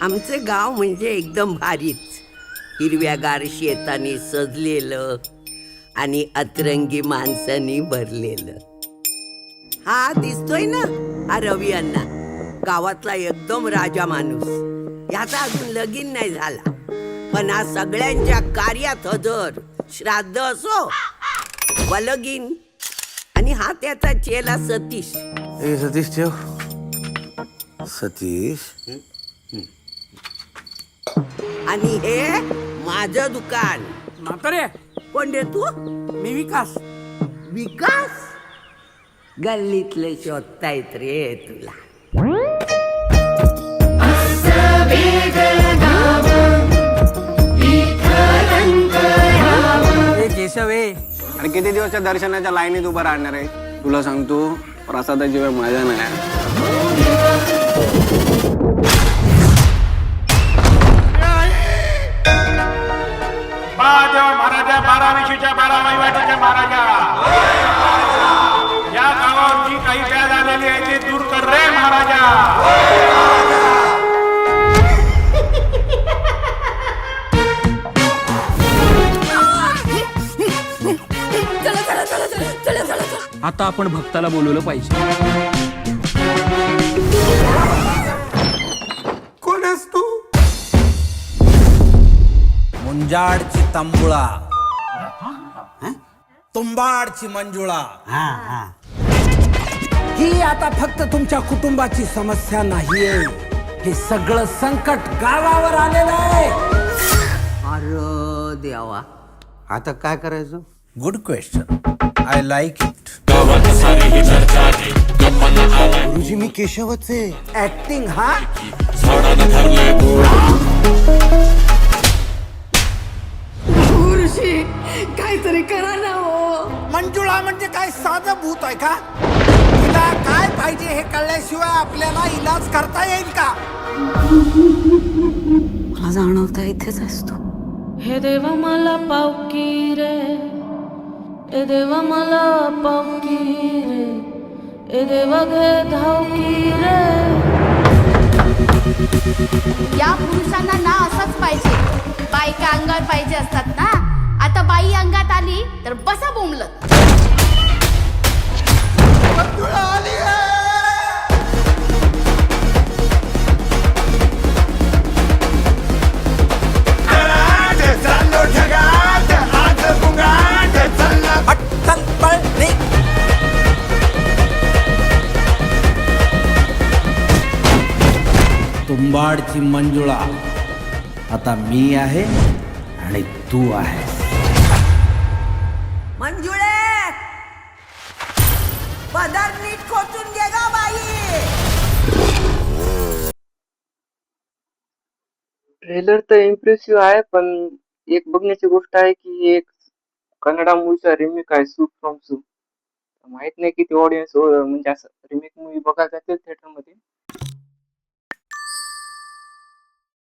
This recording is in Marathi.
आमचे गाव म्हणजे एकदम भारीच. हिरव्यागार शेताने सजलेलं आणि अतरंगी माणसांनी भरलेलं. हा दिसतोय ना, हा रवी अण्णा, गावातला एकदम राजा माणूस. याचा अजून लगीन नाही झाला, पण हा सगळ्यांच्या कार्यात हजर. श्राद्ध असो वा लगीन. आणि हा त्याचा चेला सतीश. ए सतीश ठेव. सतीश आणि हे माझं दुकान. म्हातारे, कोण रे तू? मी विकास. विकास? गल्लीतले शोधतायत रे तुला. हे केशव आहे. आणि किती दिवसच्या दर्शनाच्या लाईनीत उभं राहणार आहे? तुला सांगतो, प्रसादाची वेळ माझ्या नाही. महाराजा 12 12 वहिवाटीच्या महाराजा, या गावावर जी काही व्याध आलेली आहे ते दूर कर रे महाराजा. आता आपण भक्ताला बोलवलं पाहिजे. कोण आहेस तू? मुंजाडची तंबुळा, तुंबाडची मंजुळा. ही आता फक्त तुमच्या कुटुंबाची समस्या नाहीये, हे सगळं संकट गावावर आलेलं आहे. अरे देवा, आता काय करायचं? Good question, I like it. गुरुजी मी केशवच आहे. ऍक्टिंग हा गुरुजी काहीतरी करा ना हो. मंजुळा म्हणजे काय साधं भूत आहे का? तिला काय पाहिजे हे कळल्याशिवाय आपल्याला इलाज करता येईल का? मला जाणवता इथेच असतो. हे देवा मला पावकी रे, ए देवा मला पावकी रे, ए देवा घे धावकी रे. या पुरुषांना ना असंच पाहिजे. बायका अंगावर पाहिजे असतात ना. आता बाई अंगात आली तर बसा बोंबलत. अट्टल पळणे. तुंबाडची मंजुळा आता मी आहे आणि तू आहे. मंजुळे, पदर नीट खोचून घे ग बाई. ट्रेलर तर इम्प्रेसिव्ह आहे, पण एक बघण्याची गोष्ट आहे की एक कन्नडा मूवीचा रिमेक आहे, सूप फ्रॉम सूप. माहित नाही किती ऑडियन्स म्हणजे असं रिमेक मूवी बघायला जातील थिएटर मध्ये.